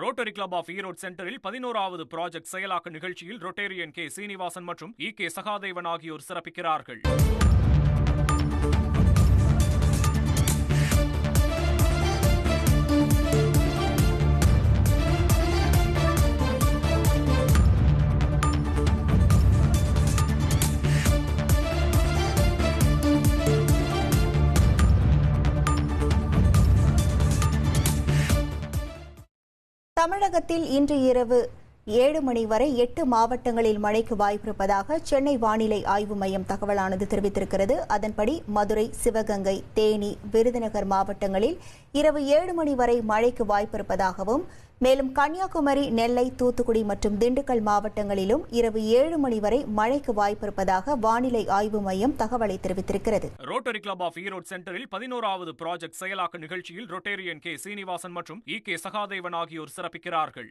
Rotary club of Erode சென்டரில் 11வது project செயலாக்க நிகழ்ச்சியில் ரொட்டேரியன் கே சீனிவாசன் மற்றும் கே சகாதேவன் ஆகியோர் சிறப்பிக்கிறார்கள். தமிழகத்தில் இன்று இரவு 7 மணி வரை 8 மாவட்டங்களில் மழைக்கு வாய்ப்பிருப்பதாக சென்னை வானிலை ஆய்வு மையம் தகவலானது தெரிவித்திருக்கிறது. அதன்படி மதுரை, சிவகங்கை, தேனி, விருதுநகர் மாவட்டங்களில் இரவு 7 மணி வரை மழைக்கு வாய்ப்பிருப்பதாகவும், மேலும் கன்னியாகுமரி, நெல்லை, தூத்துக்குடி மற்றும் திண்டுக்கல் மாவட்டங்களிலும் இரவு 7 மணி வரை மழைக்கு வாய்ப்பிருப்பதாக வானிலை ஆய்வு மையம் தகவலை தெரிவித்திருக்கிறது. ரோட்டரி கிளப் ஆஃப் ஈரோடு சென்டரில் 11வது ப்ராஜெக்ட் செயலாக்க நிகழ்ச்சியில் ரொட்டேரியன் கே சீனிவாசன் மற்றும் கே சகாதேவன் ஆகியோர் சிறப்பிக்கிறார்கள்.